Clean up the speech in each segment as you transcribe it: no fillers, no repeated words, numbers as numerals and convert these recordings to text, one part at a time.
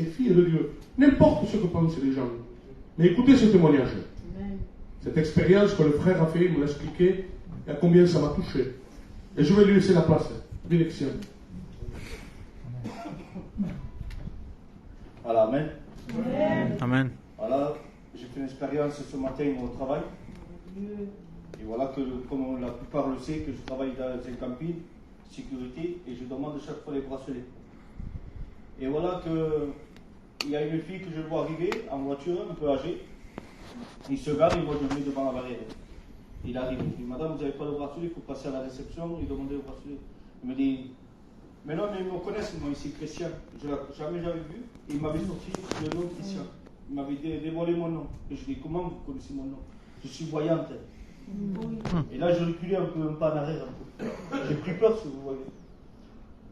c'est fille de Dieu. N'importe ce que pensent les gens. Mais écoutez ce témoignage. Cette expérience que le frère a fait, il me l'a expliqué, et à combien ça m'a touché. Et je vais lui laisser la place. Bénédiction. Voilà, amen. Amen. Voilà, j'ai fait une expérience ce matin au travail. Et voilà que, comme la plupart le savent, que je travaille dans un camping, sécurité, et je demande chaque fois les bracelets. Et voilà qu'il y a une fille que je vois arriver en voiture, un peu âgée. Il se gare et moi je me mets devant la barrière. Il arrive, il dit, madame, vous n'avez pas le bracelet, il faut passer à la réception et demander le bracelet. Il me dit, mais non, mais ils me connaissent, moi ici, Christian. Je ne l'ai jamais vu. Et il m'avait sorti le nom Christian. Il m'avait dévoilé mon nom. Et je lui ai dit, comment vous connaissez mon nom? Je suis voyante. Et là, je reculais un pas en arrière. J'ai pris peur, si vous voyez.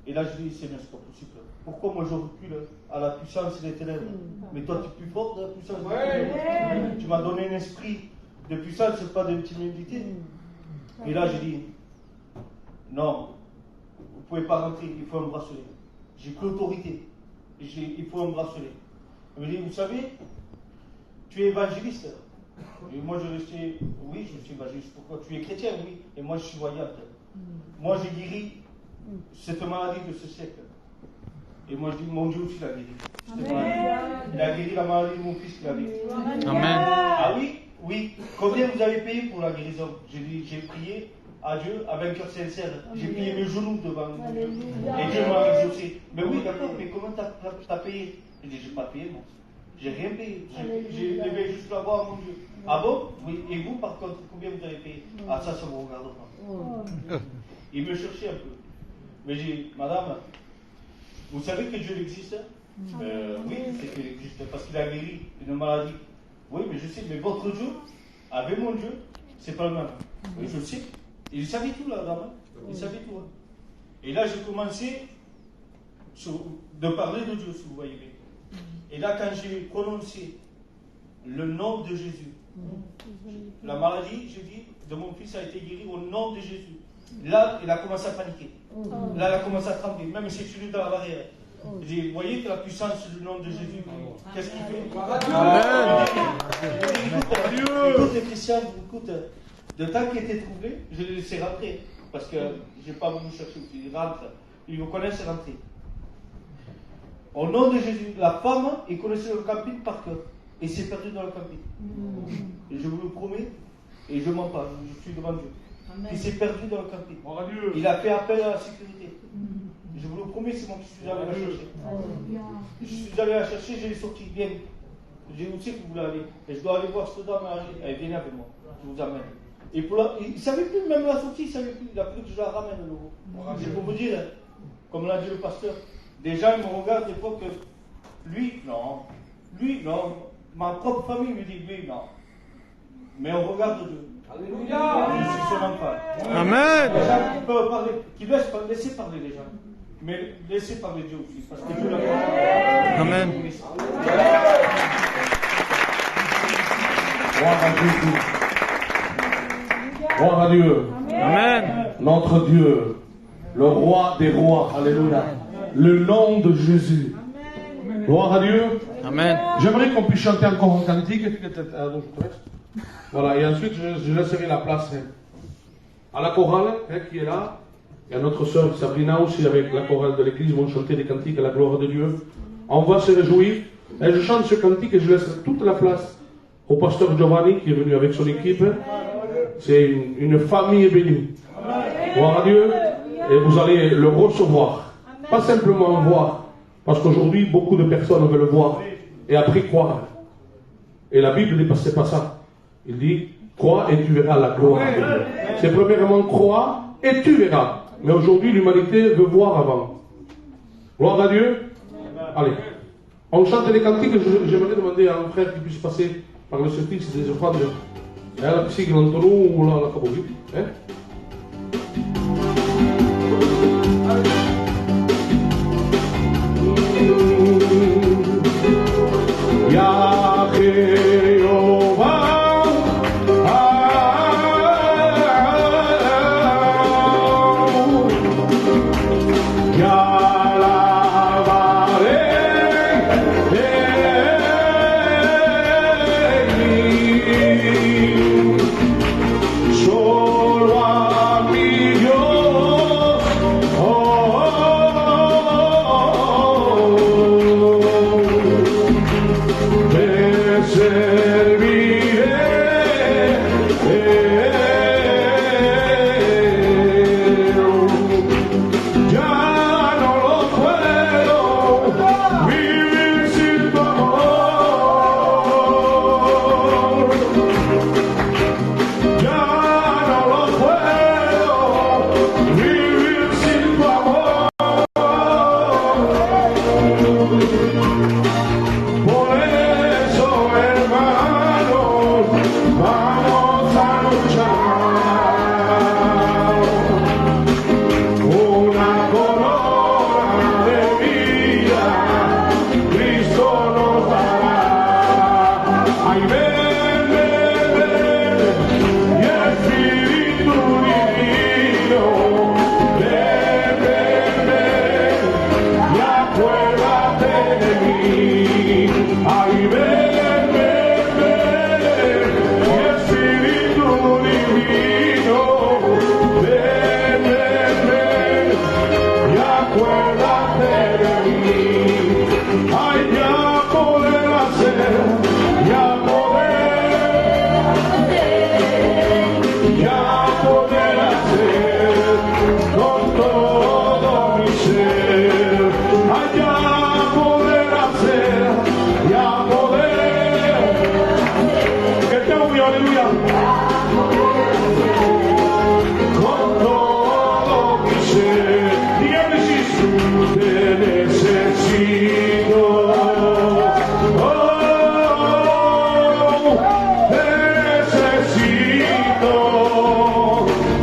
Et là, je lui ai dit, Seigneur, c'est pas possible. Pourquoi moi je recule à la puissance des ténèbres? Mais toi, tu es plus fort de la puissance des ténèbres. Tu m'as donné un esprit de puissance, pas de timidité. Et là, j'ai dit, non, vous ne pouvez pas rentrer, il faut un bracelet. J'ai pris l'autorité. Il faut un bracelet. Il me dit, vous savez, tu es évangéliste. Et moi, je restais, oui, je suis évangéliste. Pourquoi? Tu es chrétien, oui. Et moi, je suis voyante. Moi, j'ai guéri cette maladie de ce siècle. Et moi, je dis, mon Dieu aussi l'a guéri. Il a guéri la maladie de mon fils qui l'a guéri. Amen. Ah oui? Oui. Combien vous avez payé pour la guérison? J'ai prié à Dieu avec un cœur sincère. J'ai plié mes genoux devant Dieu. Et Dieu m'a exaucé. Mais oui, d'accord, mais comment t'as payé? Je dis, j'ai pas payé, moi. J'ai rien payé. J'ai levé juste la voix à mon Dieu. Ah bon? Oui. Et vous, par contre, combien vous avez payé? Ah, ça me regarde pas. Il me cherchait un peu. Mais j'ai dit, madame, vous savez que Dieu existe? Oui, je sais qu'il existe, parce qu'il a guéri une maladie. Oui, mais je sais, mais votre Dieu, avec mon Dieu, c'est pas le même. Oui, je le sais. Il savait tout, là, dame. Il savait tout. Hein. Et là, j'ai commencé de parler de Dieu, si vous voyez bien. Et là, quand j'ai prononcé le nom de Jésus, la maladie, j'ai dit, de mon fils a été guéri au nom de Jésus. Là, il a commencé à paniquer. Là, il a commencé à trembler. Même s'il est dans la barrière. Je dis, vous voyez que la puissance du nom de Jésus, qu'est-ce qu'il fait? Écoute, les chrétiens, écoute, de temps qu'il était troublé, je l'ai laissé rentrer. Parce que je n'ai pas voulu chercher. Il rentre. Ils me connaissent rentrer. Au nom de Jésus, la femme, il connaissait le camping par cœur. Et s'est perdu dans le camping. Et je vous le promets, et je ne mens pas, je suis devant Dieu. Il s'est perdu dans le camping. Il a fait appel à la sécurité. Je vous le promets, c'est moi qui suis allé la chercher. Je suis allé la chercher, je l'ai sorti bien. J'ai dit, où c'est que vous voulez aller? Et je dois aller voir cette dame âgée. Elle vient avec moi, je vous amène. Et pour il ne savait plus, même la sortie, il ne savait plus. Il a pris que je la ramène à nouveau. C'est pour vous dire, comme l'a dit le pasteur, des gens me regardent des fois que lui, non, ma propre famille me dit, lui, non. Mais on regarde Dieu. Alléluia. Je suis son enfant. Amen. Les gens qui peuvent parler, qui laissez parler les gens. Mais laissez parler Dieu aussi, parce que Dieu l'a fait. Amen. Gloire à Jésus. Gloire à Dieu. Amen. Notre Dieu, le roi des rois. Alléluia. Le nom de Jésus. Gloire à Dieu. Amen. J'aimerais qu'on puisse chanter encore un cantique. Voilà, et ensuite je laisserai la place à la chorale qui est là. Et à notre sœur Sabrina aussi, avec la chorale de l'église, vont chanter des cantiques à la gloire de Dieu. On va se réjouir. Et je chante ce cantique et je laisse toute la place au pasteur Giovanni qui est venu avec son équipe. C'est une famille bénie. Gloire à Dieu. Et vous allez le recevoir. Pas simplement voir. Parce qu'aujourd'hui, beaucoup de personnes veulent voir et après croire. Et la Bible ne dit pas ça. Il dit, crois et tu verras la gloire de Dieu. C'est premièrement croire et tu verras. Mais aujourd'hui, l'humanité veut voir avant. Gloire à Dieu. Allez. On chante les cantiques. J'aimerais demander à un frère qui puisse passer par le service des offrandes. La psy qui l'entend ou la cabouille. mí. Ay, ven, ven, ven, mi Espíritu divino. Ven, ven, ven, y acuérdate de mí. Ay, ya poder hacer, ya poder hacer con todo mi ser. Ay, ya poder hacer, ya poder. Que te unió, aleluya. Con todo mi ser. Dígame si te necesito. Oh, te necesito.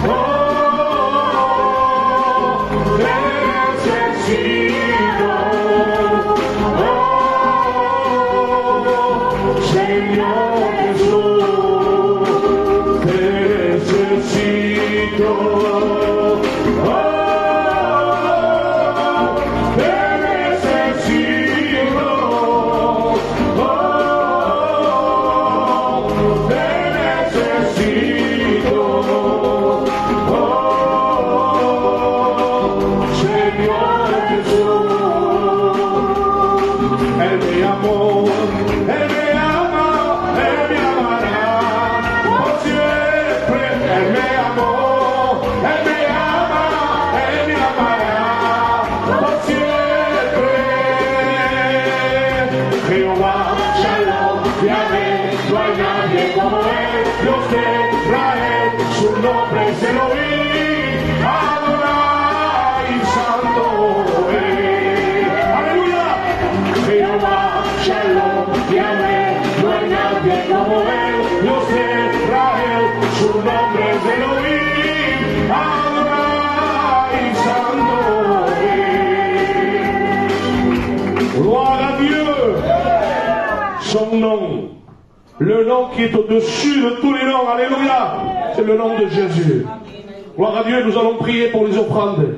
Oh, te necesito. Oh, Señor Jesús, te necesito. Oh, te necesito. Oh, te necesito. Oh, Señor Jesús. Él me amó, Él me ama, Él me amará por siempre. Él me amó, Él me ama, Él me amará por siempre. Jehová, Shalom, Yahvé, no hay nadie como Él. Dios de Israel, su nombre es Elohim, Adonai, Santo es. Aleluya. Jehová, Shalom, Yahvé, no hay nadie como Él. Dios de Israel, su nombre es Elohim, Adonai, Santo es. Gloire à Dieu. Son nom, le nom qui est au-dessus de tous les noms, alléluia, c'est le nom de Jésus. Gloire à Dieu, nous allons prier pour les offrandes.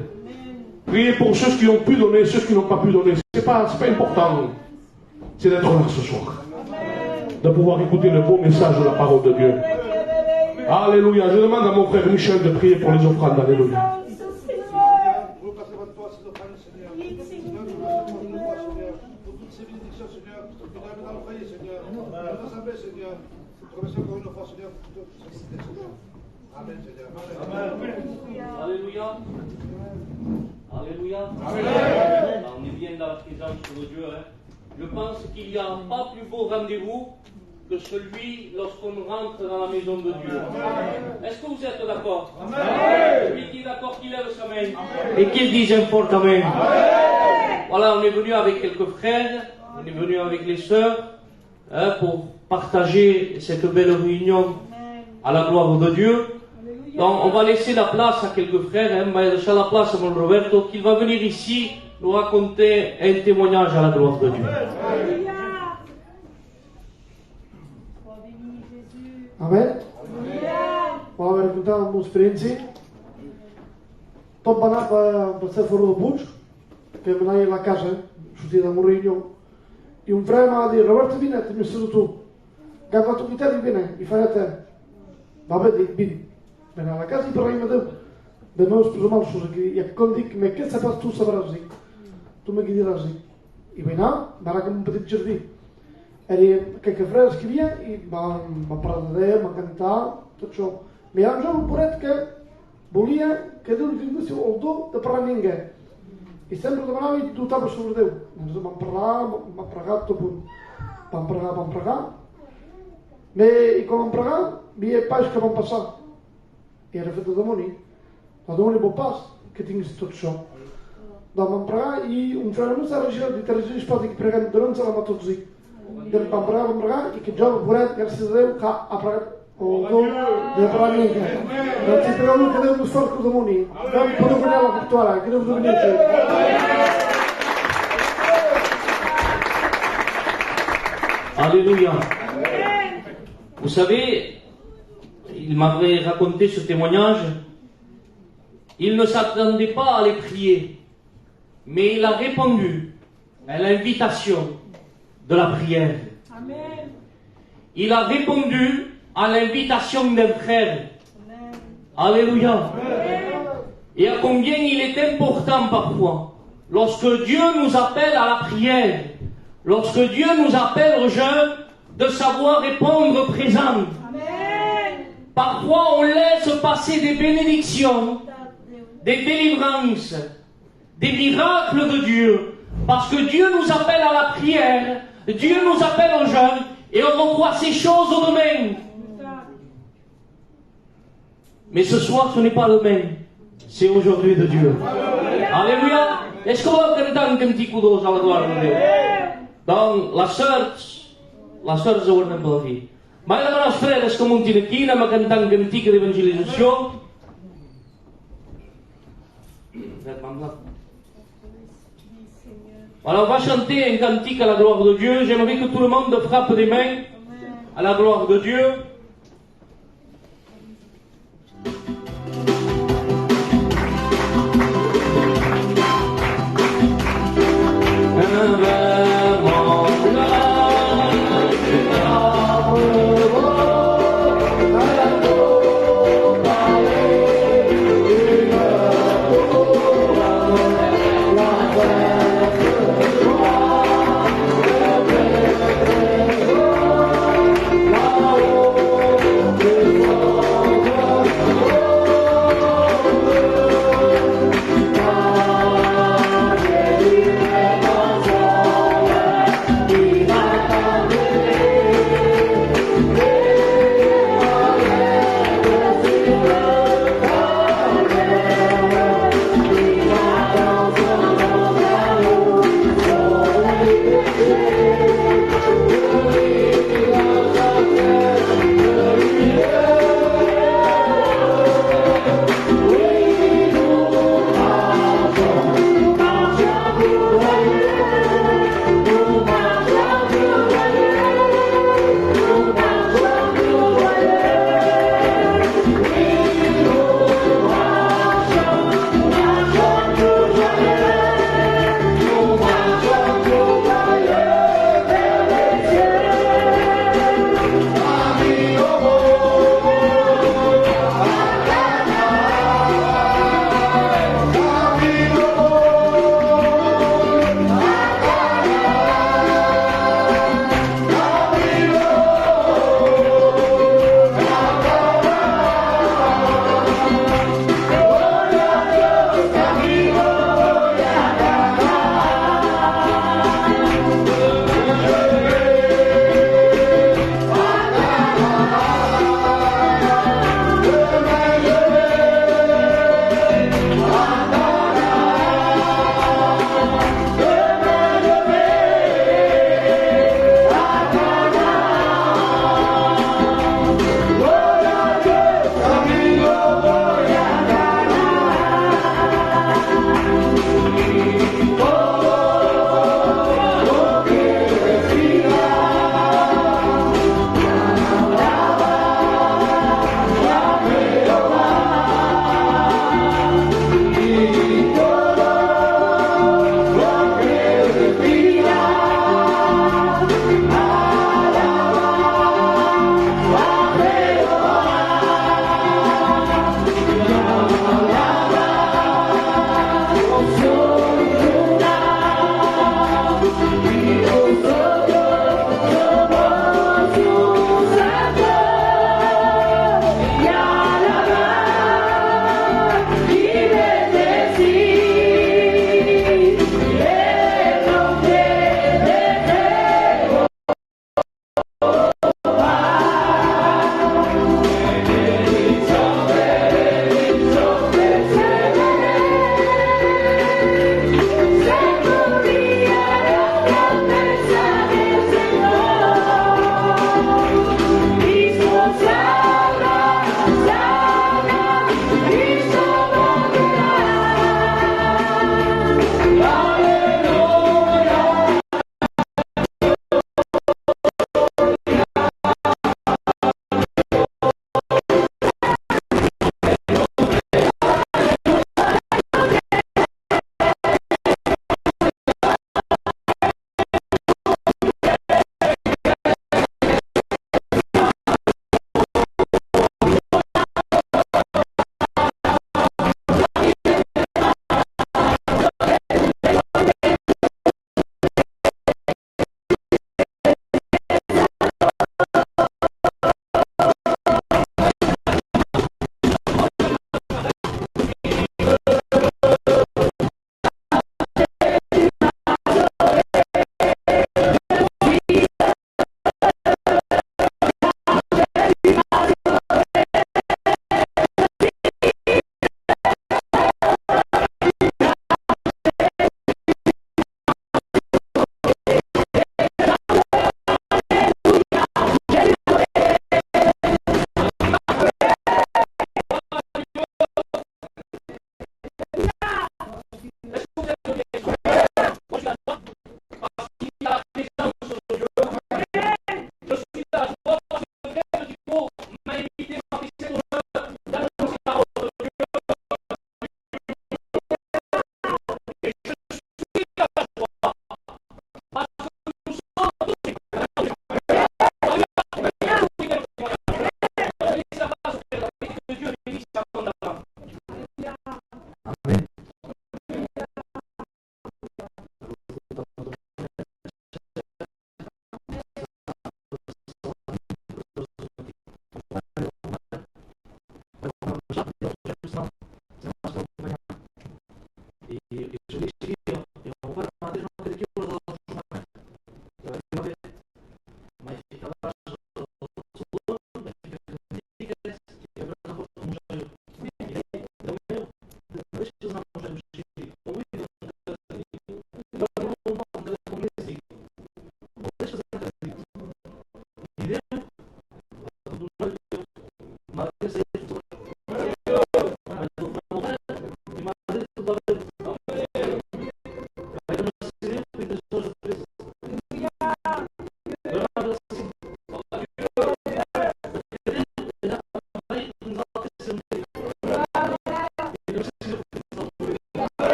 Priez pour ceux qui ont pu donner, ceux qui n'ont pas pu donner. C'est pas important. C'est d'être là ce soir. De pouvoir écouter le beau message de la parole de Dieu. Alléluia. Je demande à mon frère Michel de prier pour les offrandes. Alléluia. Alléluia. Alléluia. On est bien dans la présence de Dieu. Je pense qu'il n'y a pas plus beau rendez-vous que celui lorsqu'on rentre dans la maison de Dieu. Est-ce que vous êtes d'accord? Celui qui est d'accord, qu'il lève sa main et qu'il dise un fort amen. Voilà, on est venu avec quelques frères, on est venu avec les sœurs pour partager cette belle réunion à la gloire de Dieu. Donc on va laisser la place à quelques frères, on va laisser la place à mon Roberto, qui va venir ici nous raconter un témoignage à la gloire de Dieu. Amen. Vamos ver contar uma experiência. Estou para ser fora do Puig, que é na lá casa, chutei da Morrinho, e frère m'a dit, Roberto, viens, tu me sais tout. Gava tu guitarra e viens, e fai até. Vabbè, vini. Vem à la casa e parlai de meus irmãos aqui, e quando digo, mas que saberás tu saberás assim? Tu me dirás assim. E vem lá, vai com um petit jardim. Era que frères que vinha e va parlar, va cantar, tot això. Mais un jour, un poret que volia que Déu li tingués el do de parlar amb ningú. I sempre demanava i dubtava sobre Déu. Doncs vam parlar, vam pregar tot punt. Vam pregar. I quan vam pregar, hi havia pas que van passar. I era fet de demoni. El demoni vol pas que tinguis tot això. Doncs vam pregar i un frare meu s'ha regit i t'ha regit pot dir pregant durant la mà tots dic. Vam pregar i aquest jove poret, gràcies a Déu, que ha pregat el do de parlar amb ningú. Doncs si pregueu que Déu més fort que el demoni. Vam poder guanyar la victòria, que Déu us domini això. Alléluia. Vous savez, il m'avait raconté ce témoignage. Il ne s'attendait pas à les prier, mais il a répondu à l'invitation de la prière. Il a répondu à l'invitation d'un frère. Alléluia. Et à combien il est important parfois, lorsque Dieu nous appelle à la prière, lorsque Dieu nous appelle au jeûne, de savoir répondre présent. Parfois on laisse passer des bénédictions, des délivrances, des miracles de Dieu, parce que Dieu nous appelle à la prière, Dieu nous appelle au jeûne, et on revoit ces choses demain. Mais ce soir, ce n'est pas demain, c'est aujourd'hui de Dieu. Alléluia. Est-ce qu'on va cantar un cantico dos à la gloire de Dieu? Donc, la sœur segurament per aquí. M'ha demanar als fredes que muntin aquí, anem a cantar un cantic d'evangelització. Alors, on va chanter un cantique à la gloire de Dieu. J'aimerais que tout le monde frappe des mains à la gloire de Dieu.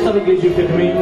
reste avec les yeux fermés.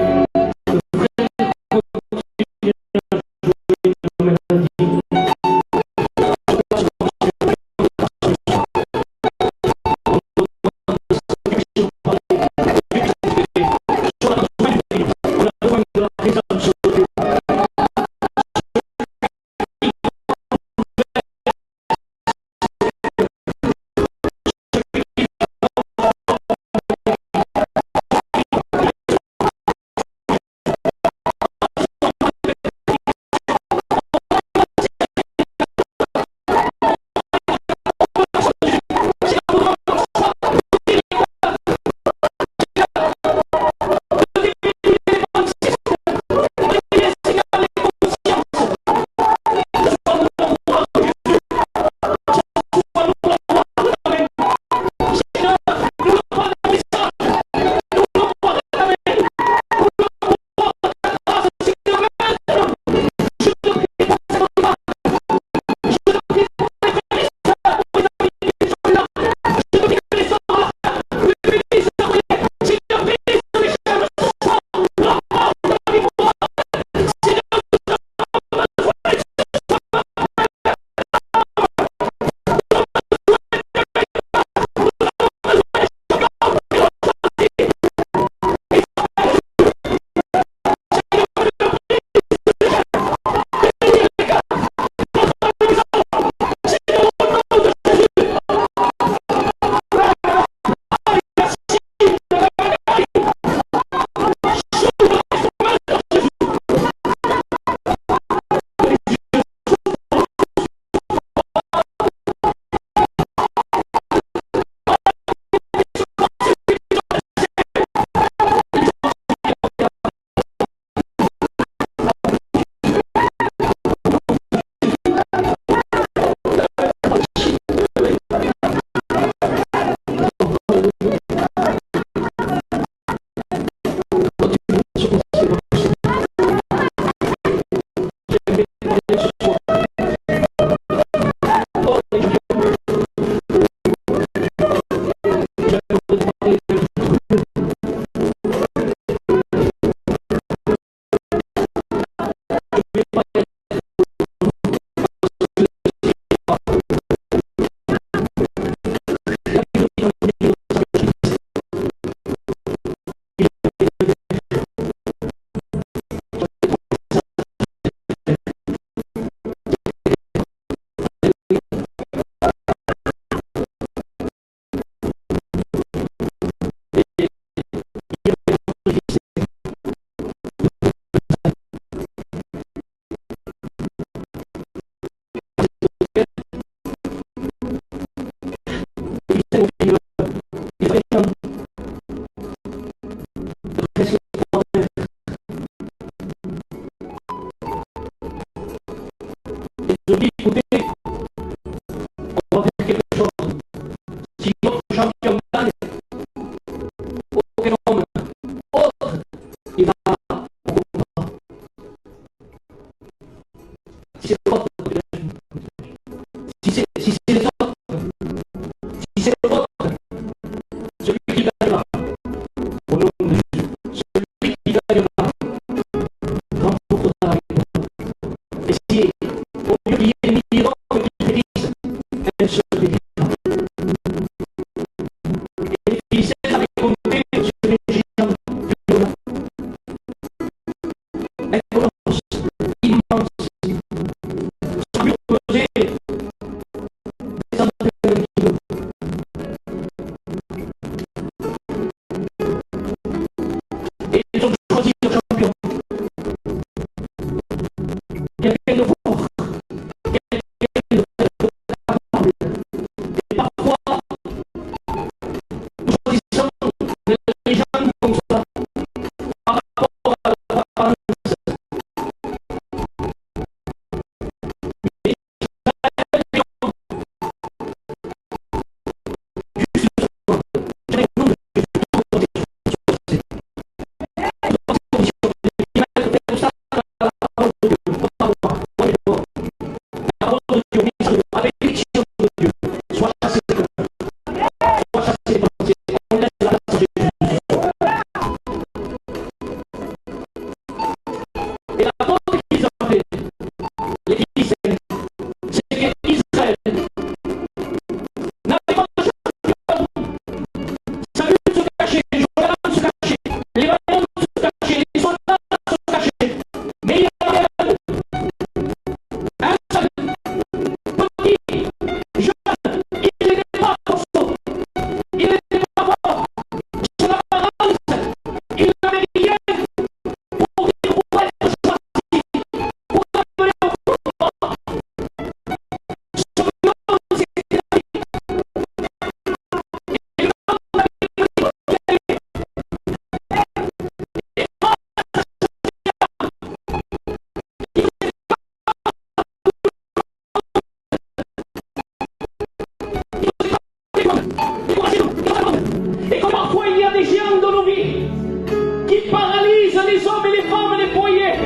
les hommes et les femmes et les foyers,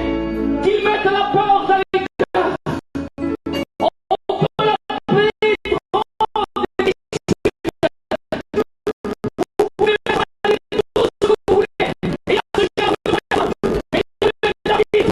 qu'ils mettent la peur dans les cœurs. On peut l'appeler vous pouvez faire tout ce que vous voulez. Et à ce cœur de mer, mais la vie.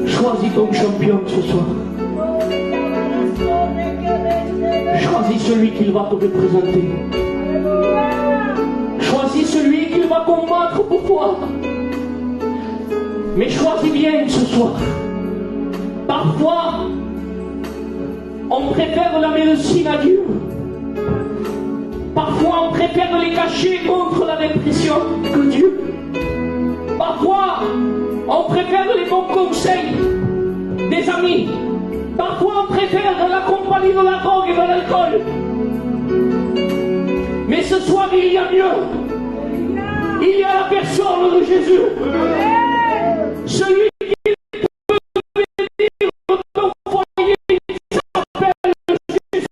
Choisis ton champion ce soir. Choisis celui qui va te représenter. Choisis celui qui va combattre pour toi. Mais choisis bien ce soir. Parfois, on préfère la médecine à Dieu. Parfois, on préfère les cacher contre la dépression que Dieu. Parfois, on préfère les bons conseils des amis. Parfois, on préfère la compagnie de la drogue et de l'alcool. Mais ce soir, il y a mieux. Il y a la personne de Jésus. Celui qui peut bénir ton foyer, il s'appelle Jésus.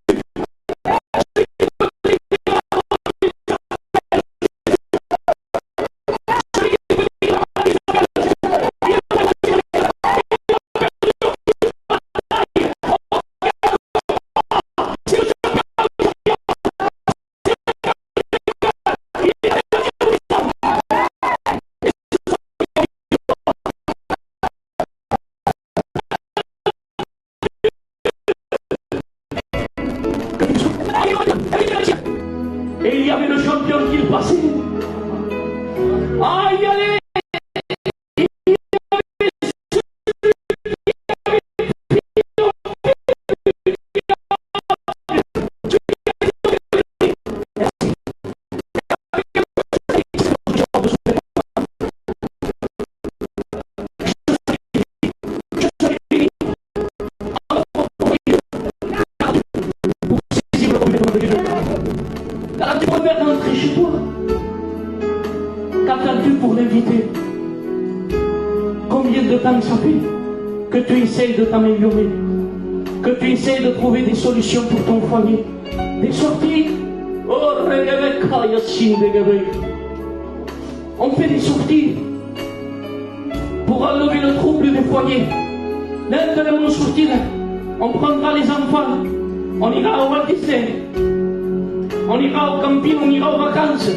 Et il y avait le champion qui le passait. Ah, il y allait. Alors tu préfères rentrer chez toi. Qu'attends-tu pour l'inviter? Combien de temps ça fait que tu essayes de t'améliorer, que tu essayes de trouver des solutions pour ton foyer, des sorties? Oh, on fait des sorties pour enlever le trouble des foyers. Dès que nous sortir, on prendra les enfants, on ira au Walt Disney, on ira au camping, on ira aux vacances,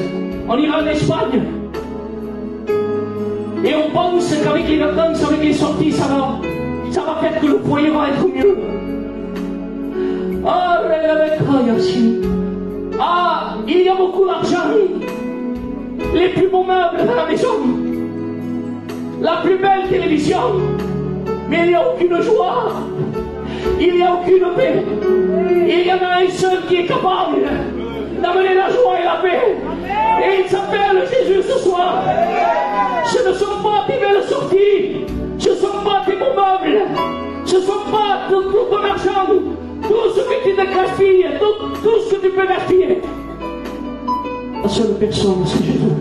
on ira en Espagne. Et on pense qu'avec les vacances, avec les sorties, ça va faire que le foyer va être mieux. Ah, il y a beaucoup d'argent, les plus beaux meubles dans la maison, la plus belle télévision, mais il n'y a aucune joie, il n'y a aucune paix. Il y en a un seul qui est capable d'amener la joie et la paix. Et il s'appelle Jésus ce soir. Ce ne sont pas tes belles sorties, ce ne sont pas tes beaux meubles, ce ne sont pas tout ton argent, tout ce que tu te gaspilles, tout ce que tu peux gaspiller. La seule personne, c'est Jésus.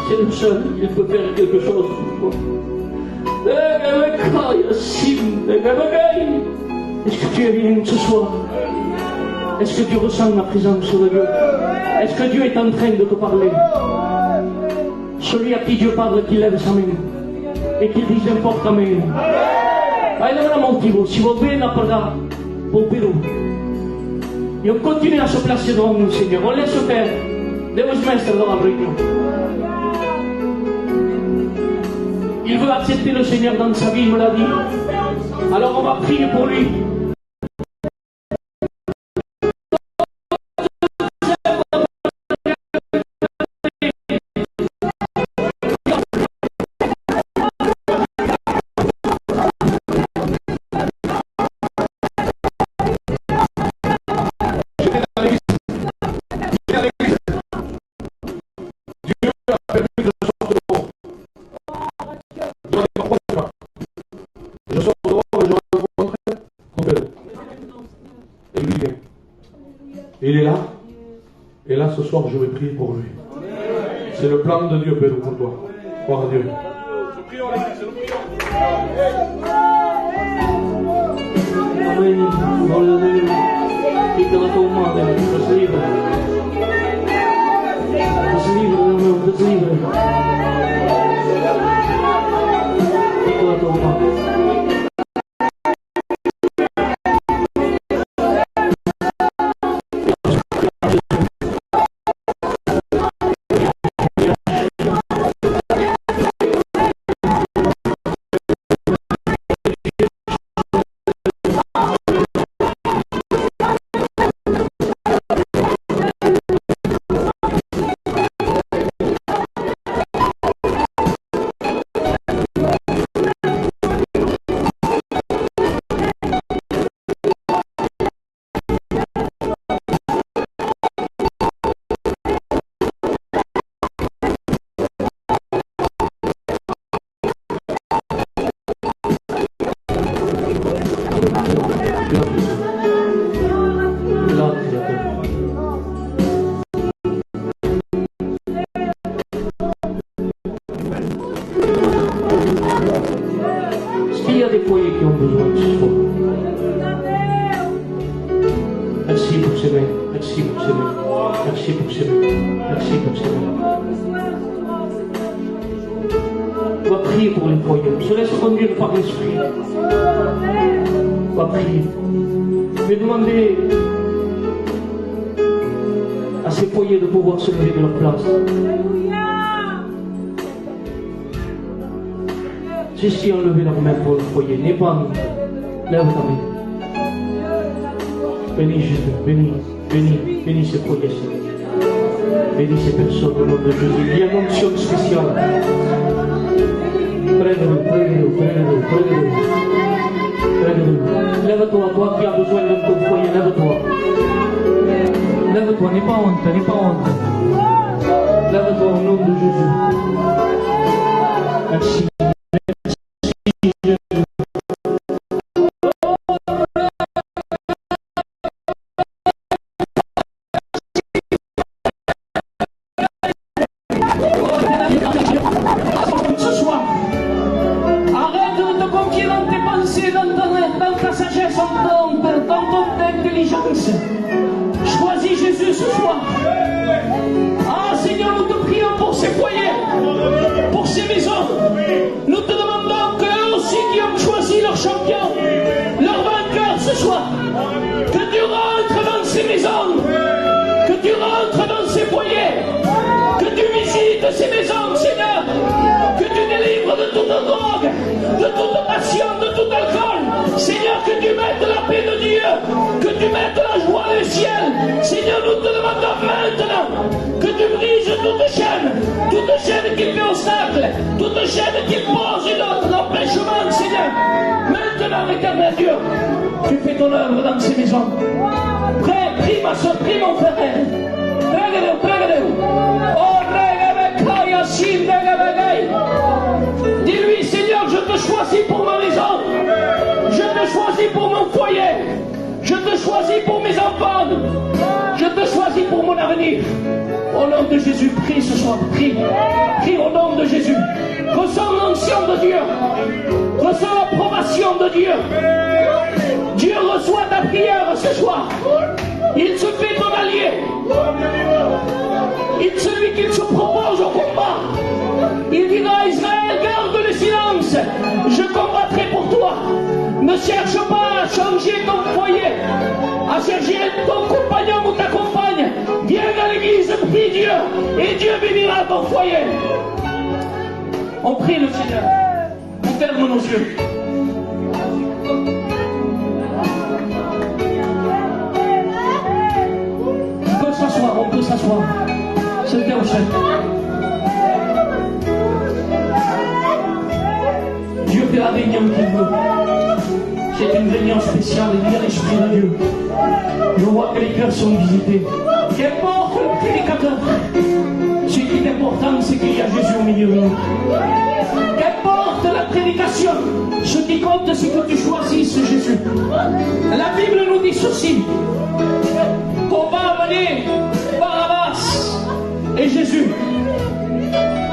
C'est le seul qui peut faire quelque chose pour toi. Est-ce que tu es bien ce soir? Est-ce que tu ressens la présence de Dieu? Est-ce que Dieu est en train de te parler? Celui à qui Dieu parle, qui lève sa main et qui dit j'importe ta main. Vai là mon motivo, si vous venez là pour Pérou. Et on continue à se placer devant nous, Seigneur. On laisse faire. Deus mestre dans la réunion. Il veut accepter le Seigneur dans sa vie, il me l'a dit. Alors on va prier pour lui. ce soir, je vais prier pour lui. C'est le plan de Dieu, Père, pour toi. Gloire à Dieu. Amen. Fica na tua mão, Deus livre. Deus livre, meu Deus livre. Fica na tua mão. Est-ce qu'il y a des foyers qui ont besoin de ce soir? Merci pour ces mains. Merci pour ces mains. Merci pour ces mains. Merci pour ces mains. On va prier pour les foyers. On se laisse conduire par l'esprit. On va prier. Je vais demander à ces foyers de pouvoir se lever de leur place. Jésus a enlevé leur main pour le foyer. N'aie pas mis. Lève ta main. Bénis Jésus. Bénis. Bénis. Bénis ces foyers, Seigneur. Bénis ces personnes au nom de Jésus. Il y a une onction spéciale. Prends-le, prends-le, prends-le, prends-le. Prends-le. Lève-toi, toi qui as besoin de ton foyer. Lève-toi. Lève-toi, n'aie pas honte, n'aie pas honte. Lève-toi au nom de Jésus. Merci. Choisis Jésus ce soir. Ah Seigneur, nous te prions pour ces foyers, pour ces maisons. Nous te demandons qu'eux aussi qui ont choisi leur champion, leur vainqueur ce soir, que tu rentres dans ces maisons, que tu rentres dans ces foyers, que tu visites ces maisons, Seigneur, que tu délivres de toute drogue, de toute passion, de tout alcool. Seigneur, que tu mettes la paix de Dieu, que tu mettes la joie du ciel. Seigneur, nous te demandons maintenant que tu brises toute chaîne qui fait obstacle, toute chaîne qui pose l'empêchement, Seigneur. Maintenant, éternel Dieu, tu fais ton œuvre dans ces maisons. Prie ma soeur, prie mon frère. Prega-le, prega-le. Oh, prega-le, dis-lui, Seigneur, je te choisis pour ma maison. Je te choisis pour mon foyer. Je te choisis pour mes enfants. Je te choisis pour mon avenir. Au nom de Jésus, prie ce soir. Prie. Prie au nom de Jésus. Ressens l'onction de Dieu. Ressens l'approbation de Dieu. Dieu reçoit ta prière ce soir. Il se fait ton allié. Il celui qui se propose au combat. Il dira à Israël, garde le silence. Je combattrai pour toi. Ne cherche pas à changer ton foyer, à chercher ton compagnon ou ta compagne. Viens à l'église, prie Dieu, et Dieu bénira ton foyer. On prie le Seigneur. On ferme nos yeux. On peut s'asseoir, on peut s'asseoir. C'était au chef. Dieu fait la réunion qu'il veut. C'est une réunion spéciale, il y a l'Esprit de Dieu. Je vois que les cœurs sont visités. Qu'importe le prédicateur, ce qui est important, c'est qu'il y a Jésus au milieu de nous. Qu'importe la prédication, ce qui compte, c'est que tu choisisses Jésus. La Bible nous dit ceci, qu'on va amener Barabbas et Jésus,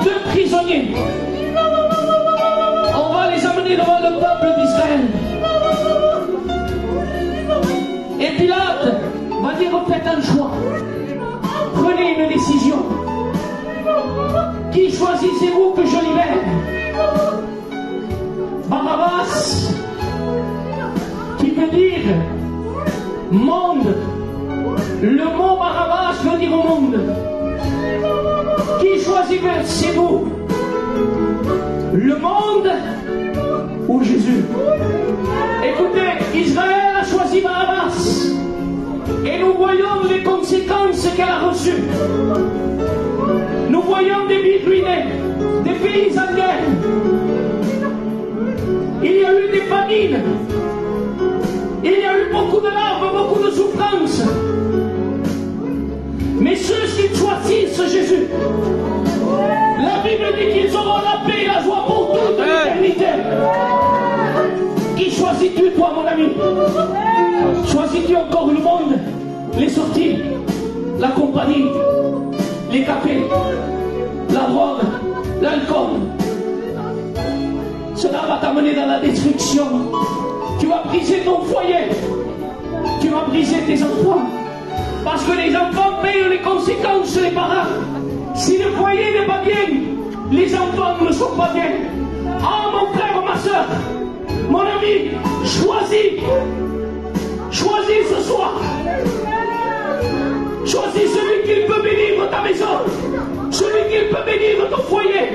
2 prisonniers. On va les amener devant le peuple d'Israël. Et Pilate va dire, faites un choix. Prenez une décision. Qui choisissez-vous que je libère? Barabbas, qui veut dire monde. Le mot Barabbas veut dire monde. Qui choisissez-vous? Le monde ou Jésus? Écoutez, Israël a choisi Barabbas. Et nous voyons les conséquences qu'elle a reçues. Nous voyons des vies ruinées, des pays en guerre. Il y a eu des famines. Il y a eu beaucoup de larmes, beaucoup de souffrances. Mais ceux qui choisissent Jésus, la Bible dit qu'ils auront la paix et la joie pour toute l'éternité. Qui choisis-tu, toi, mon ami? Choisis-tu encore le monde, les sorties, la compagnie, les cafés, la drogue, l'alcool? Cela va t'amener dans la destruction. Tu vas briser ton foyer. Tu vas briser tes enfants. Parce que les enfants payent les conséquences des parents. Si le foyer n'est pas bien, les enfants ne sont pas bien. Ah, mon frère, ma soeur, mon ami, choisis. Choisis ce soir. Choisis celui qui peut bénir ta maison. Celui qui peut bénir ton foyer.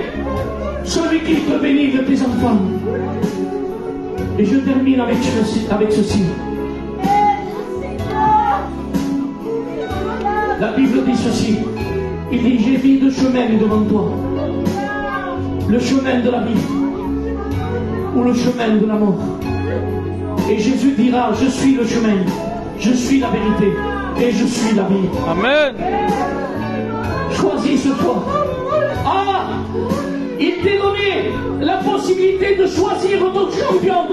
Celui qui peut bénir tes enfants. Et je termine avec ceci. La Bible dit ceci. Il dit, j'ai mis 2 chemins devant toi. Le chemin de la vie ou le chemin de la mort. Et Jésus dira, je suis le chemin, je suis la vérité et je suis la vie. Amen. Choisis ce soir. Ah, il t'est donné la possibilité de choisir ton champion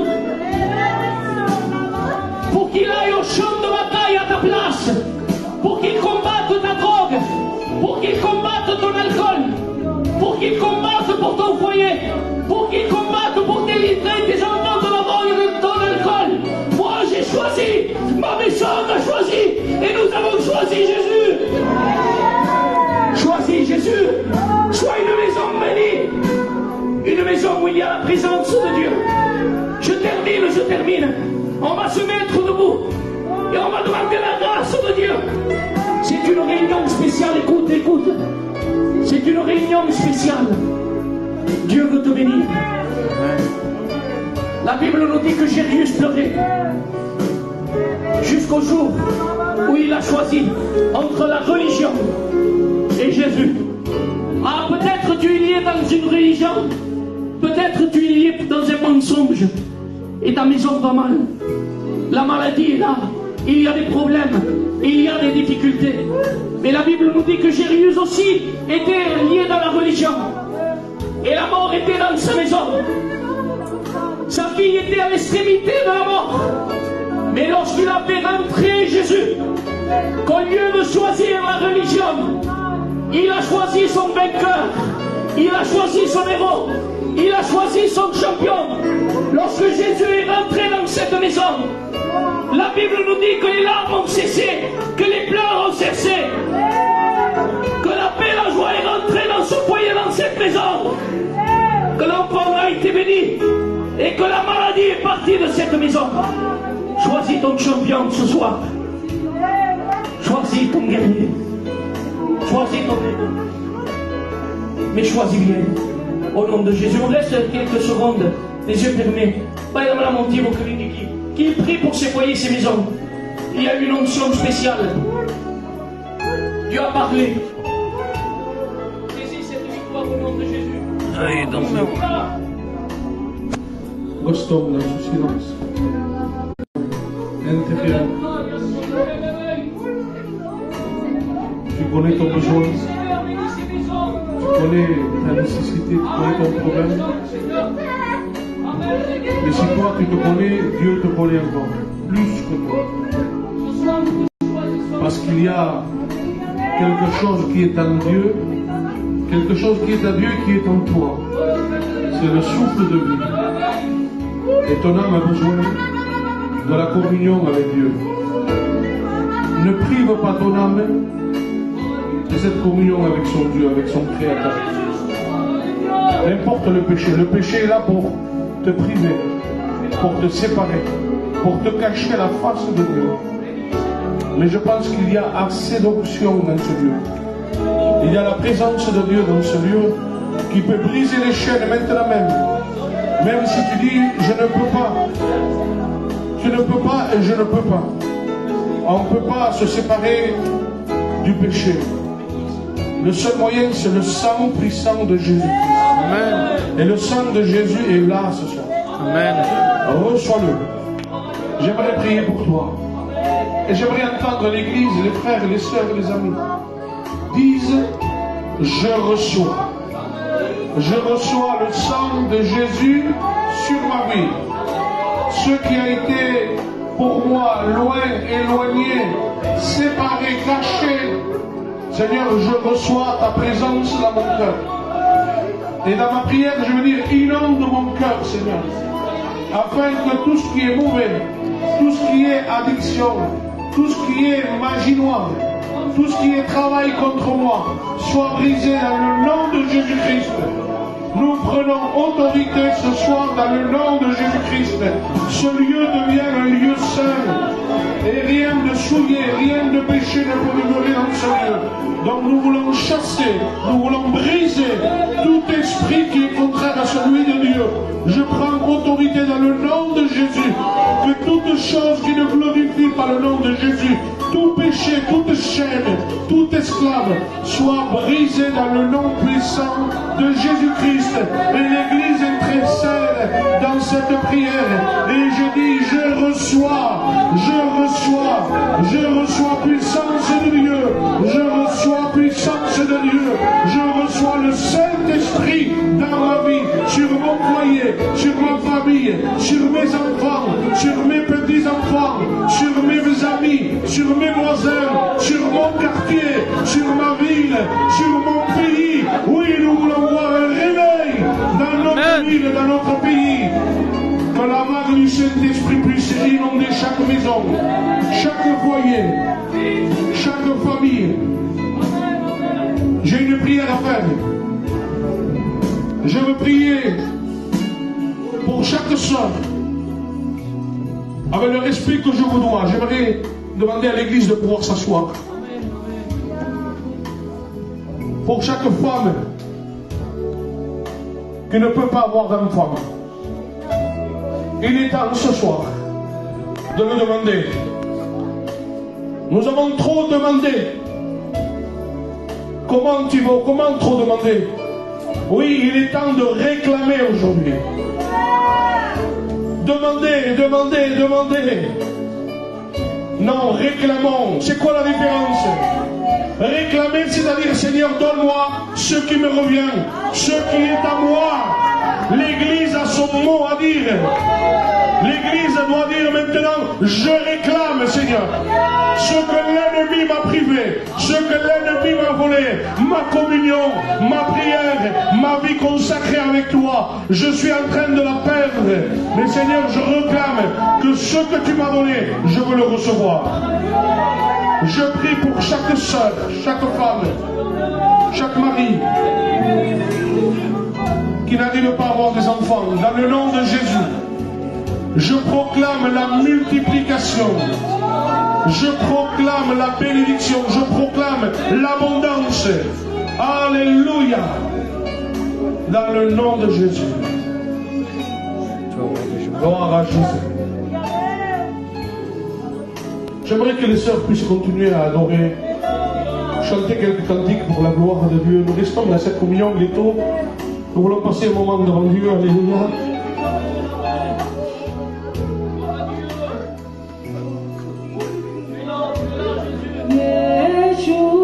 pour qu'il aille au champ de bataille à ta place, pour qu'il combatte ta drogue, pour qu'il combatte ton alcool, pour qu'il combatte pour ton foyer, pour qu'il combatte pour délivrer tes enfants de la drogue et de ton alcool. Moi j'ai choisi, ma maison a choisi, et nous avons choisi Jésus. Choisis Jésus. Sois une maison bénie, une maison où il y a la présence de Dieu. Je termine. On va se mettre debout et on va demander la grâce de Dieu. C'est une réunion spéciale, écoute. C'est une réunion spéciale. Dieu veut te bénir. La Bible nous dit que Jésus pleurait jusqu'au jour où il a choisi entre la religion et Jésus. Ah, peut-être tu es lié dans une religion, peut-être tu es lié dans un mensonge et ta maison va mal. La maladie est là, il y a des problèmes, il y a des difficultés. Mais la Bible nous dit que Jésus aussi était lié dans la religion. Et la mort était dans sa maison. Sa fille était à l'extrémité de la mort. Mais lorsqu'il a fait rentrer Jésus, qu'au lieu de choisir la religion, il a choisi son vainqueur, il a choisi son héros, il a choisi son champion. Lorsque Jésus est rentré dans cette maison, la Bible nous dit que les larmes ont cessé, que les pleurs ont cessé, que la paix et la joie est rentrée dans ce foyer, dans cette maison, que l'enfant a été béni et que la maladie est partie de cette maison. Choisis ton champion ce soir. Choisis ton guerrier. Choisis ton héros. Mais choisis bien. Au nom de Jésus, on laisse quelques secondes, les yeux fermés. Qui prie pour ses foyers, ses maisons. Il y a une onction spéciale. Dieu a parlé. Saisis cette victoire au nom de Jésus. Gostom dans ce silence. Interférent. Tu connais ton besoin. Tu connais ta nécessité, tu connais ton problème. Mais si toi tu te connais, Dieu te connaît encore plus que toi. Parce qu'il y a quelque chose qui est en Dieu, quelque chose qui est à Dieu qui est en toi. C'est le souffle de vie. Et ton âme a besoin de la communion avec Dieu. Ne prive pas ton âme de cette communion avec son Dieu, avec son Créateur. N'importe le péché est là pour te priver, pour te séparer, pour te cacher la face de Dieu. Mais je pense qu'il y a assez d'options dans ce lieu. Il y a la présence de Dieu dans ce lieu qui peut briser les chaînes maintenant même. Même si tu dis, je ne peux pas. Tu ne peux pas et je ne peux pas. On ne peut pas se séparer du péché. Le seul moyen, c'est le sang puissant de Jésus-Christ. Amen. Et le sang de Jésus est là ce soir. Amen. Reçois-le. J'aimerais prier pour toi. Et j'aimerais entendre l'église, les frères, les sœurs, les amis disent, je reçois. Je reçois le sang de Jésus sur ma vie. Ce qui a été pour moi loin, éloigné, séparé, caché. Seigneur, je reçois ta présence dans mon cœur. Et dans ma prière, je veux dire, inonde mon cœur, Seigneur, afin que tout ce qui est mauvais, tout ce qui est addiction, tout ce qui est magie noire, tout ce qui est travail contre moi, soit brisé dans le nom de Jésus-Christ. Nous prenons autorité ce soir dans le nom de Jésus-Christ. Ce lieu devient un lieu saint. Et rien de souillé, rien de péché ne peut demeurer dans ce lieu. Donc nous voulons chasser, nous voulons briser tout esprit qui est contraire à celui de Dieu. Je prends autorité dans le nom de Jésus. Que toute chose qui ne glorifie pas le nom de Jésus, tout péché, toute chaîne, tout esclave, soit brisé dans le nom puissant de Jésus-Christ. Et l'Église est très serre dans cette prière. Et je dis, je reçois puissance de Dieu. Je reçois puissance de Dieu. Je reçois le Saint-Esprit dans ma vie, sur mon foyer, sur ma famille, sur mes enfants, sur mes petits-enfants, sur mes amis, sur mes voisins, sur mon quartier, sur ma ville, sur mon pays. Oui, nous voulons voir un réveil dans notre ville, dans notre pays. Que la vague du Saint-Esprit puisse inonder chaque maison, chaque foyer, chaque famille. J'ai une prière à faire. Je veux prier pour chaque soeur, avec le respect que je vous dois. J'aimerais demander à l'église de pouvoir s'asseoir. Pour chaque femme qui ne peut pas avoir d'enfant, il est temps ce soir de le demander. Nous avons trop demandé. Comment tu vas? Comment trop demander? Oui, il est temps de réclamer aujourd'hui. Demandez, demandez, demandez. Non, réclamons. C'est quoi la différence? Réclamer, c'est-à-dire, Seigneur, donne-moi ce qui me revient, ce qui est à moi. L'Église a son mot à dire. L'Église doit dire maintenant, je réclame, Seigneur, ce que l'ennemi m'a privé, ce que l'ennemi m'a volé, ma communion, ma prière, ma vie consacrée avec toi. Je suis en train de la perdre. Mais Seigneur, je réclame que ce que tu m'as donné, je veux le recevoir. Je prie pour chaque sœur, chaque femme, chaque mari qui n'arrive pas à avoir des enfants. Dans le nom de Jésus, je proclame la multiplication. Je proclame la bénédiction. Je proclame l'abondance. Alléluia. Dans le nom de Jésus. Gloire à Jésus. J'aimerais que les sœurs puissent continuer à adorer, chanter quelques cantiques pour la gloire de Dieu. Nous restons dans cette communion, il est tôt. Nous voulons passer un moment devant Dieu. Alléluia. Yeshua.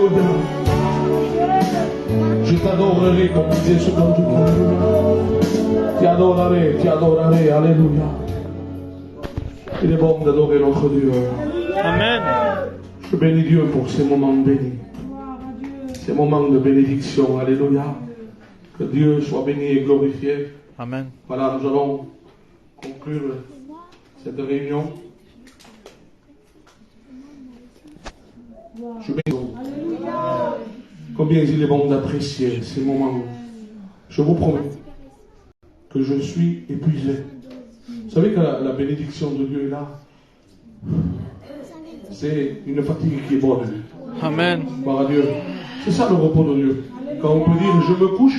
Alléluia. Je t'adorerai comme disait ce bon Dieu. Ti adorerai, Alléluia. Il est bon d'adorer notre Dieu. Amen. Je bénis Dieu pour ces moments bénis. Ces moments de bénédiction. Alléluia. Que Dieu soit béni et glorifié. Amen. Voilà, nous allons conclure cette réunion. Je bénis. Combien il est bon d'apprécier ces moments. Je vous promets que je suis épuisé. Vous savez que la bénédiction de Dieu est là. C'est une fatigue qui est bonne. Amen. Par Dieu. C'est ça le repos de Dieu. Quand on peut dire je me couche